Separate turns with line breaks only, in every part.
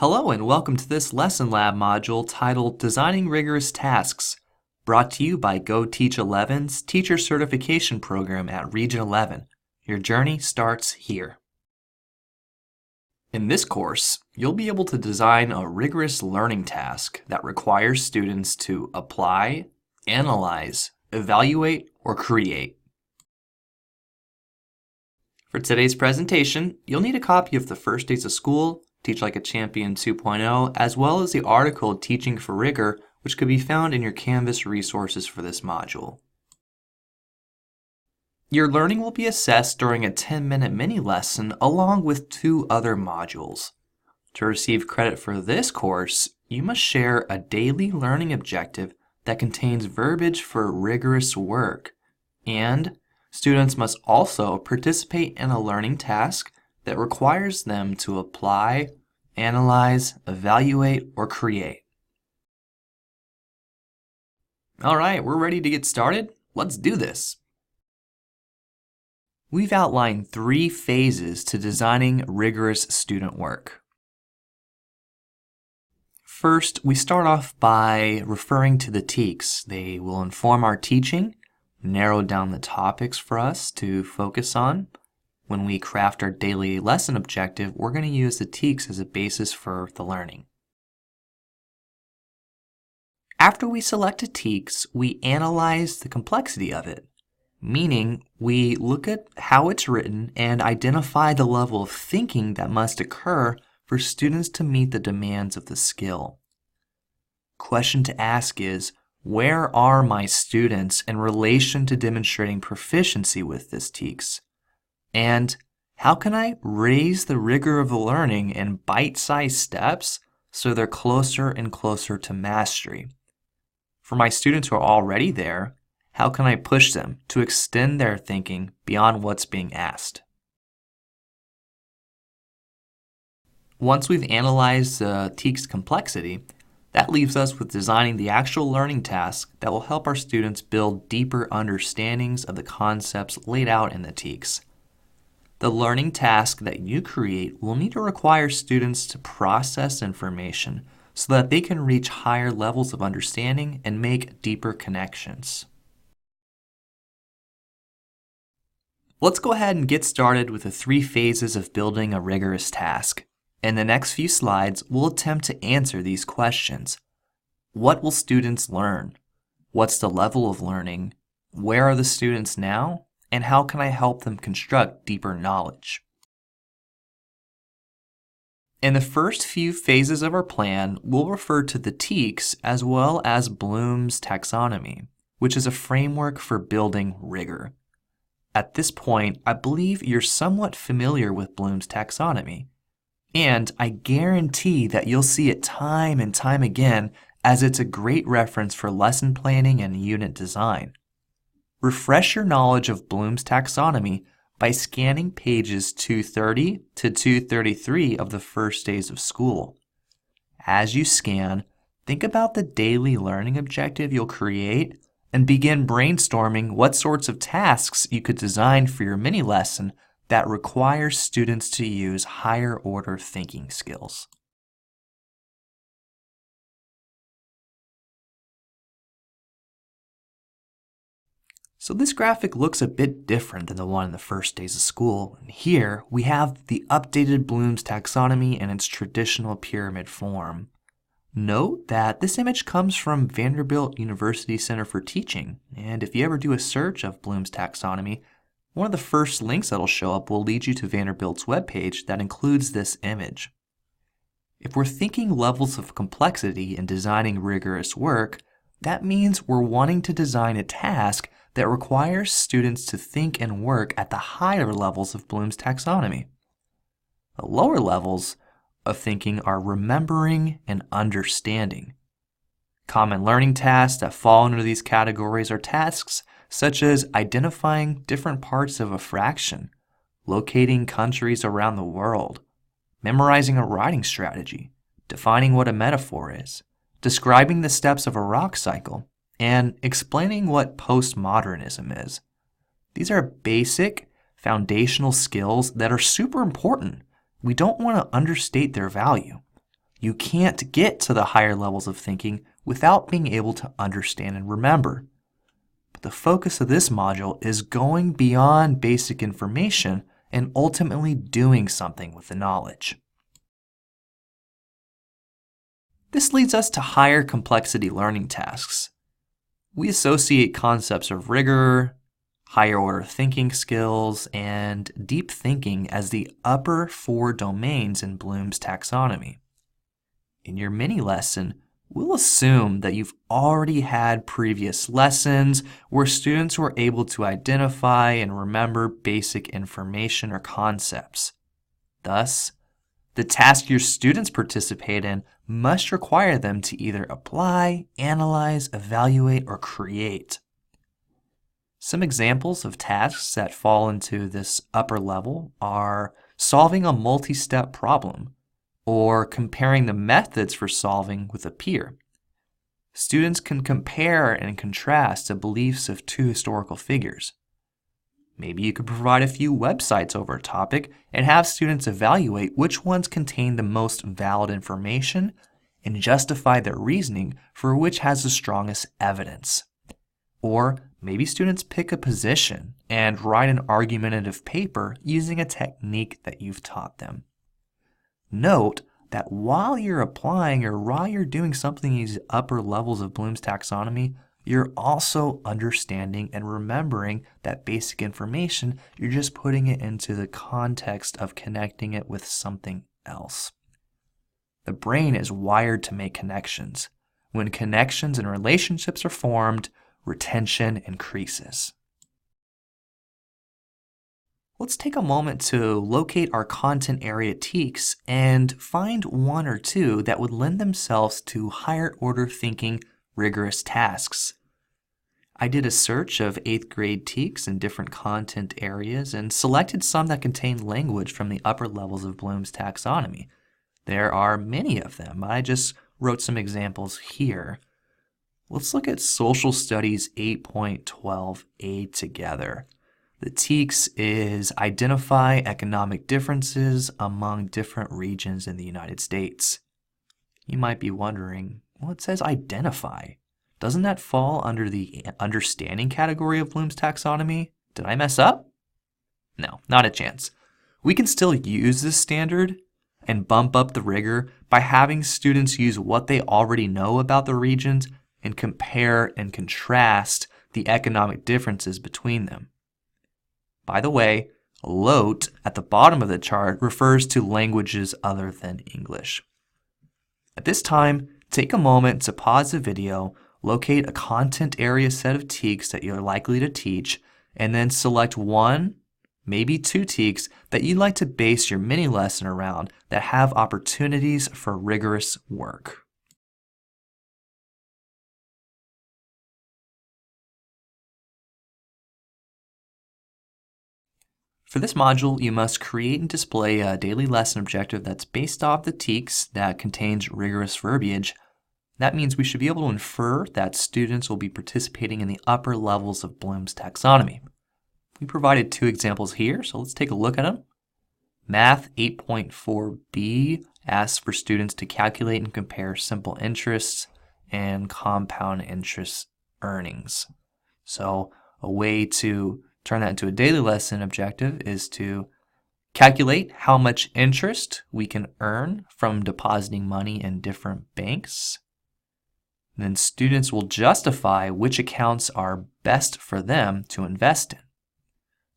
Hello and welcome to this Lesson Lab module titled Designing Rigorous Tasks, brought to you by Go Teach 11's Teacher Certification Program at Region 11. Your journey starts here. In this course, you'll be able to design a rigorous learning task that requires students to apply, analyze, evaluate, or create. For today's presentation, you'll need a copy of the First Days of School, Teach Like a Champion 2.0, as well as the article Teaching for Rigor, which could be found in your Canvas resources for this module. Your learning will be assessed during a 10-minute mini lesson along with 2 other modules. To receive credit for this course, you must share a daily learning objective that contains verbiage for rigorous work, and students must also participate in a learning task that requires them to apply, analyze, evaluate, or create. All right, we're ready to get started. Let's do this. We've outlined 3 phases to designing rigorous student work. First, we start off by referring to the TEKS. They will inform our teaching, narrow down the topics for us to focus on. When we craft our daily lesson objective, we're going to use the TEKS as a basis for the learning. After we select a TEKS, we analyze the complexity of it, meaning we look at how it's written and identify the level of thinking that must occur for students to meet the demands of the skill. Question to ask is, where are my students in relation to demonstrating proficiency with this TEKS? And how can I raise the rigor of the learning in bite-sized steps so they're closer and closer to mastery? For my students who are already there, how can I push them to extend their thinking beyond what's being asked? Once we've analyzed the TEKS complexity, that leaves us with designing the actual learning task that will help our students build deeper understandings of the concepts laid out in the TEKS. The learning task that you create will need to require students to process information so that they can reach higher levels of understanding and make deeper connections. Let's go ahead and get started with the 3 phases of building a rigorous task. In the next few slides, we'll attempt to answer these questions. What will students learn? What's the level of learning? Where are the students now? And how can I help them construct deeper knowledge? In the first few phases of our plan, we'll refer to the TEKS as well as Bloom's taxonomy, which is a framework for building rigor. At this point, I believe you're somewhat familiar with Bloom's taxonomy, and I guarantee that you'll see it time and time again as it's a great reference for lesson planning and unit design. Refresh your knowledge of Bloom's taxonomy by scanning pages 230 to 233 of the First Days of School. As you scan, think about the daily learning objective you'll create and begin brainstorming what sorts of tasks you could design for your mini lesson that requires students to use higher order thinking skills. So this graphic looks a bit different than the one in the First Days of School. And here we have the updated Bloom's taxonomy in its traditional pyramid form. Note that this image comes from Vanderbilt University Center for Teaching, and if you ever do a search of Bloom's taxonomy, one of the first links that'll show up will lead you to Vanderbilt's webpage that includes this image. If we're thinking levels of complexity in designing rigorous work, that means we're wanting to design a task that requires students to think and work at the higher levels of Bloom's taxonomy. The lower levels of thinking are remembering and understanding. Common learning tasks that fall under these categories are tasks such as identifying different parts of a fraction, locating countries around the world, memorizing a writing strategy, defining what a metaphor is, describing the steps of a rock cycle, and explaining what postmodernism is. These are basic, foundational skills that are super important. We don't want to understate their value. You can't get to the higher levels of thinking without being able to understand and remember. But the focus of this module is going beyond basic information and ultimately doing something with the knowledge. This leads us to higher complexity learning tasks. We associate concepts of rigor, higher order thinking skills, and deep thinking as the upper 4 domains in Bloom's taxonomy. In your mini lesson, we'll assume that you've already had previous lessons where students were able to identify and remember basic information or concepts. Thus, the task your students participate in must require them to either apply, analyze, evaluate, or create. Some examples of tasks that fall into this upper level are solving a multi-step problem or comparing the methods for solving with a peer. Students can compare and contrast the beliefs of 2 historical figures. Maybe you could provide a few websites over a topic and have students evaluate which ones contain the most valid information and justify their reasoning for which has the strongest evidence. Or maybe students pick a position and write an argumentative paper using a technique that you've taught them. Note that while you're applying or while you're doing something in these upper levels of Bloom's taxonomy, you're also understanding and remembering that basic information. You're just putting it into the context of connecting it with something else. The brain is wired to make connections. When connections and relationships are formed, retention increases. Let's take a moment to locate our content area TEKS and find 1 or 2 that would lend themselves to higher order thinking rigorous tasks. I did a search of 8th grade TEKS in different content areas and selected some that contain language from the upper levels of Bloom's taxonomy. There are many of them. I just wrote some examples here. Let's look at Social Studies 8.12a together. The TEKS is identify economic differences among different regions in the United States. You might be wondering, well, it says identify. Doesn't that fall under the understanding category of Bloom's taxonomy? Did I mess up? No, not a chance. We can still use this standard and bump up the rigor by having students use what they already know about the regions and compare and contrast the economic differences between them. By the way, LOTE at the bottom of the chart refers to languages other than English. At this time, take a moment to pause the video, locate a content area set of TEKS that you're likely to teach, and then select 1, maybe 2 TEKS that you'd like to base your mini lesson around that have opportunities for rigorous work. For this module, you must create and display a daily lesson objective that's based off the TEKS that contains rigorous verbiage. That means we should be able to infer that students will be participating in the upper levels of Bloom's taxonomy. We provided 2 examples here, so let's take a look at them. Math 8.4b asks for students to calculate and compare simple interest and compound interest earnings. So a way to turn that into a daily lesson objective is to calculate how much interest we can earn from depositing money in different banks. And then students will justify which accounts are best for them to invest in.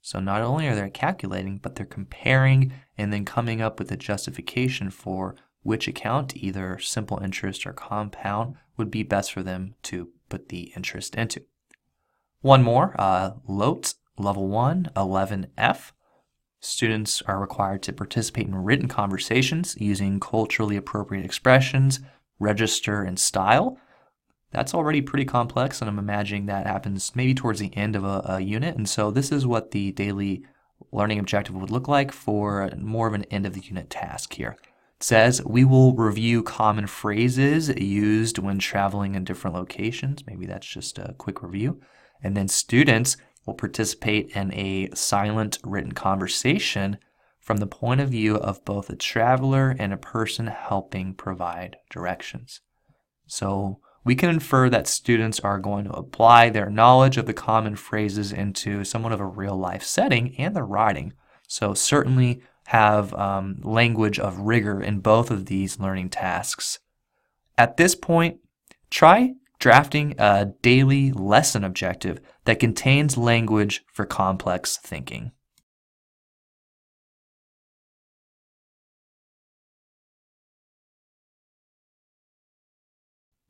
So not only are they calculating, but they're comparing and then coming up with a justification for which account, either simple interest or compound, would be best for them to put the interest into. One more, LOTE Level 1, 11F. Students are required to participate in written conversations using culturally appropriate expressions, register, and style. That's already pretty complex, and I'm imagining that happens maybe towards the end of a unit. And so this is what the daily learning objective would look like for more of an end of the unit task here. It says, we will review common phrases used when traveling in different locations. Maybe that's just a quick review. And then students will participate in a silent written conversation from the point of view of both a traveler and a person helping provide directions. So we can infer that students are going to apply their knowledge of the common phrases into somewhat of a real life setting and their writing. So certainly have language of rigor in both of these learning tasks. At this point, try drafting a daily lesson objective that contains language for complex thinking.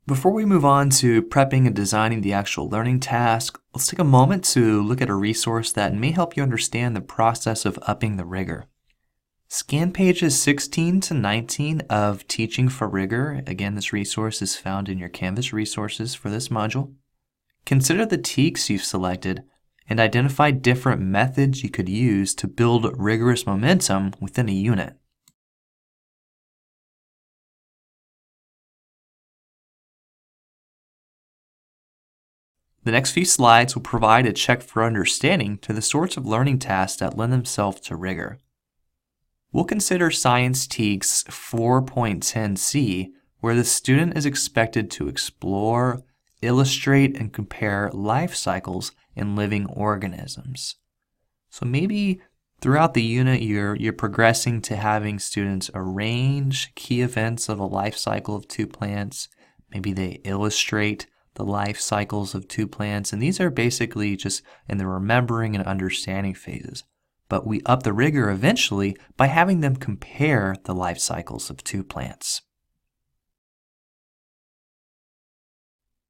Before we move on to prepping and designing the actual learning task, let's take a moment to look at a resource that may help you understand the process of upping the rigor. Scan pages 16 to 19 of Teaching for Rigor. Again, this resource is found in your Canvas resources for this module. Consider the TEKS you've selected and identify different methods you could use to build rigorous momentum within a unit. The next few slides will provide a check for understanding to the sorts of learning tasks that lend themselves to rigor. We'll consider Science TEKS 4.10c, where the student is expected to explore, illustrate, and compare life cycles in living organisms. So maybe throughout the unit, you're progressing to having students arrange key events of a life cycle of two plants. Maybe they illustrate the life cycles of two plants, and these are basically just in the remembering and understanding phases. But we up the rigor eventually by having them compare the life cycles of two plants.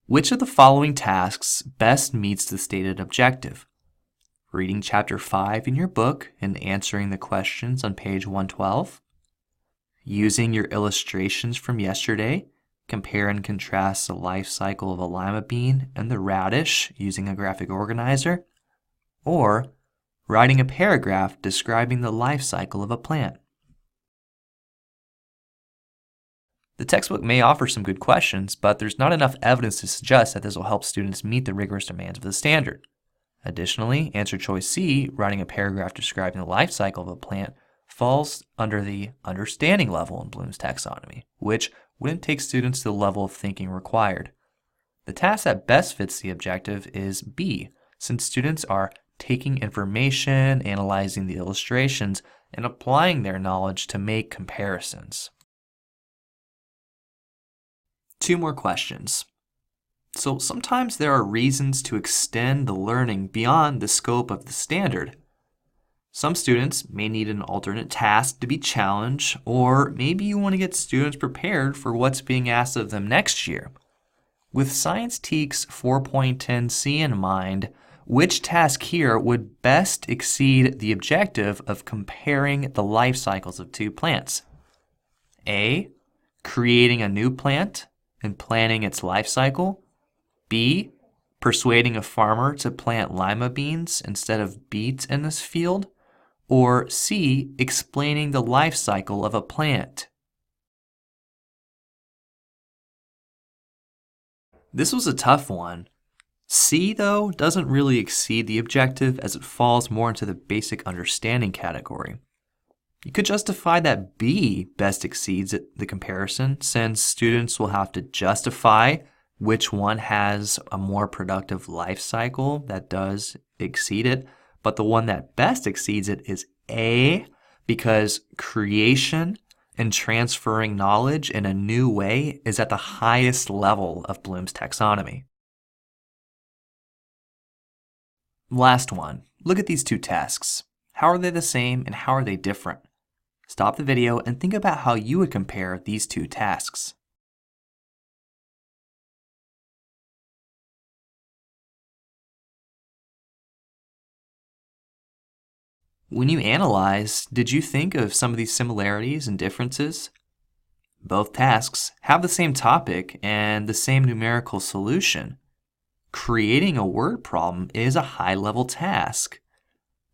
Which of the following tasks best meets the stated objective? Reading chapter 5 in your book and answering the questions on page 112. Using your illustrations from yesterday, compare and contrast the life cycle of a lima bean and the radish using a graphic organizer. Or writing a paragraph describing the life cycle of a plant. The textbook may offer some good questions, but there's not enough evidence to suggest that this will help students meet the rigorous demands of the standard. Additionally, answer choice C, writing a paragraph describing the life cycle of a plant, falls under the understanding level in Bloom's taxonomy, which wouldn't take students to the level of thinking required. The task that best fits the objective is B, since students are taking information, analyzing the illustrations, and applying their knowledge to make comparisons. 2 more questions. So sometimes there are reasons to extend the learning beyond the scope of the standard. Some students may need an alternate task to be challenged, or maybe you want to get students prepared for what's being asked of them next year. With Science TEKS 4.10c in mind, which task here would best exceed the objective of comparing the life cycles of two plants? A, creating a new plant and planning its life cycle. B, persuading a farmer to plant lima beans instead of beets in this field. Or C, explaining the life cycle of a plant. This was a tough one. C, though, doesn't really exceed the objective as it falls more into the basic understanding category. You could justify that B best exceeds the comparison, since students will have to justify which one has a more productive life cycle that does exceed it, but the one that best exceeds it is A, because creation and transferring knowledge in a new way is at the highest level of Bloom's taxonomy. Last one. Look at these two tasks. How are they the same and how are they different? Stop the video and think about how you would compare these two tasks. When you analyze, did you think of some of these similarities and differences? Both tasks have the same topic and the same numerical solution. Creating a word problem is a high-level task,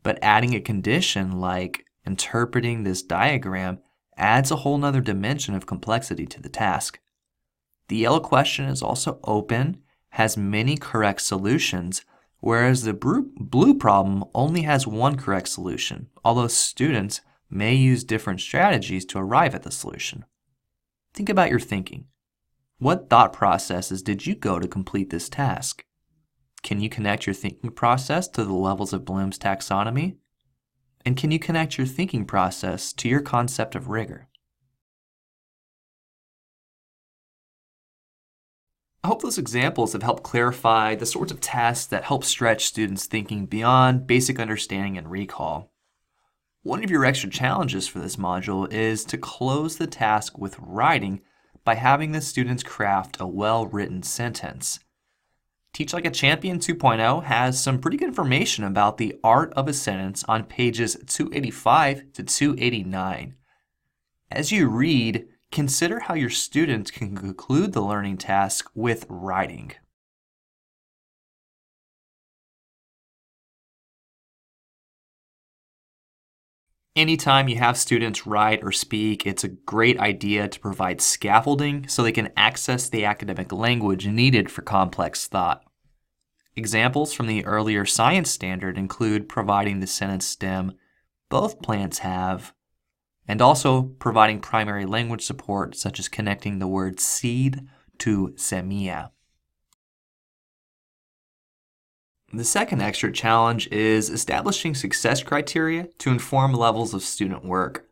but adding a condition like interpreting this diagram adds a whole nother dimension of complexity to the task. The yellow question is also open, has many correct solutions, whereas the blue problem only has one correct solution, although students may use different strategies to arrive at the solution. Think about your thinking. What thought processes did you go to complete this task? Can you connect your thinking process to the levels of Bloom's taxonomy? And can you connect your thinking process to your concept of rigor? I hope those examples have helped clarify the sorts of tasks that help stretch students' thinking beyond basic understanding and recall. One of your extra challenges for this module is to close the task with writing by having the students craft a well-written sentence. Teach Like a Champion 2.0 has some pretty good information about the art of a sentence on pages 285 to 289. As you read, consider how your students can conclude the learning task with writing. Anytime you have students write or speak, it's a great idea to provide scaffolding so they can access the academic language needed for complex thought. Examples from the earlier science standard include providing the sentence stem, both plants have, and also providing primary language support such as connecting the word seed to semilla. The second extra challenge is establishing success criteria to inform levels of student work.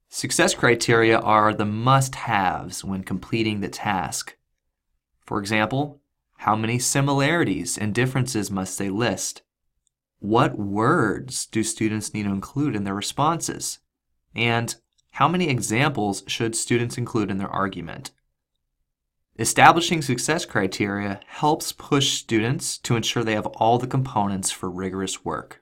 Success criteria are the must-haves when completing the task. For example, how many similarities and differences must they list? What words do students need to include in their responses? And how many examples should students include in their argument? Establishing success criteria helps push students to ensure they have all the components for rigorous work.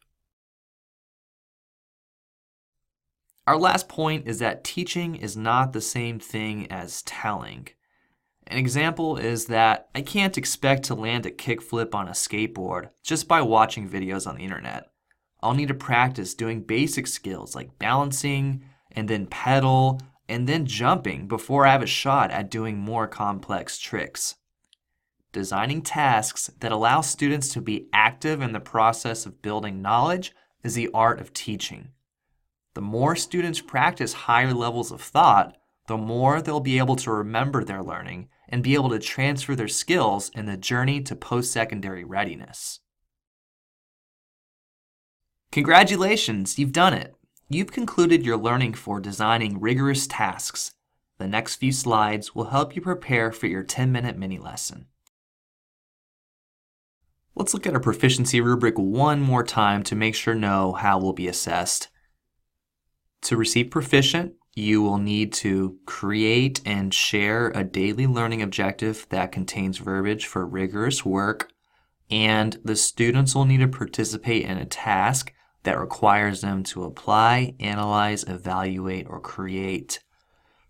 Our last point is that teaching is not the same thing as telling. An example is that I can't expect to land a kickflip on a skateboard just by watching videos on the internet. I'll need to practice doing basic skills like balancing, and then pedal, and then jumping before I have a shot at doing more complex tricks. Designing tasks that allow students to be active in the process of building knowledge is the art of teaching. The more students practice higher levels of thought, the more they'll be able to remember their learning and be able to transfer their skills in the journey to post-secondary readiness. Congratulations, you've done it! You've concluded your learning for designing rigorous tasks. The next few slides will help you prepare for your 10-minute mini lesson. Let's look at our proficiency rubric one more time to make sure know how we'll be assessed. To receive proficient, you will need to create and share a daily learning objective that contains verbiage for rigorous work, and the students will need to participate in a task that requires them to apply, analyze, evaluate, or create.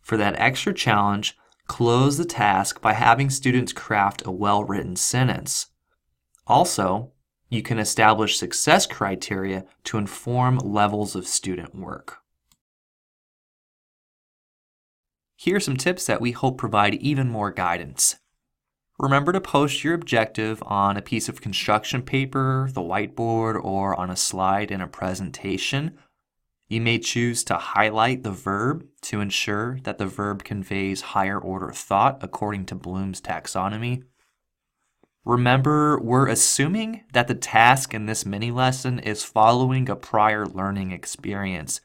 For that extra challenge, close the task by having students craft a well-written sentence. Also, you can establish success criteria to inform levels of student work. Here are some tips that we hope provide even more guidance. Remember to post your objective on a piece of construction paper, the whiteboard, or on a slide in a presentation. You may choose to highlight the verb to ensure that the verb conveys higher order thought according to Bloom's taxonomy. Remember, we're assuming that the task in this mini lesson is following a prior learning experience.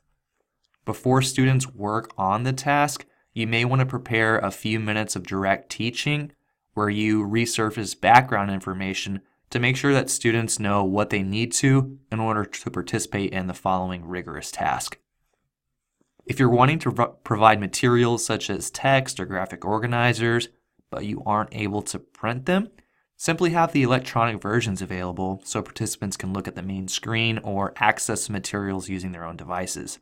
Before students work on the task, you may want to prepare a few minutes of direct teaching where you resurface background information to make sure that students know what they need to in order to participate in the following rigorous task. If you're wanting to provide materials such as text or graphic organizers, but you aren't able to print them, simply have the electronic versions available so participants can look at the main screen or access materials using their own devices.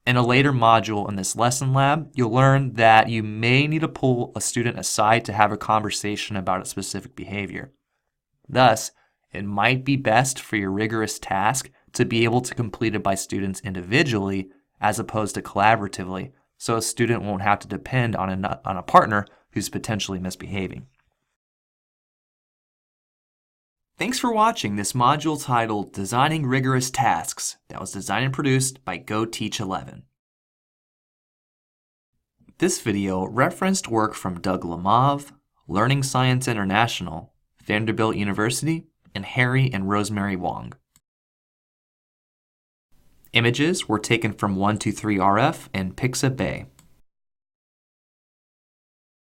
In a later module in this lesson lab, you'll learn that you may need to pull a student aside to have a conversation about a specific behavior. Thus, it might be best for your rigorous task to be able to complete it by students individually as opposed to collaboratively, so a student won't have to depend on a partner who's potentially misbehaving. Thanks for watching this module titled Designing Rigorous Tasks that was designed and produced by GoTeach11. This video referenced work from Doug Lemov, Learning Science International, Vanderbilt University, and Harry and Rosemary Wong. Images were taken from 123RF and Pixabay.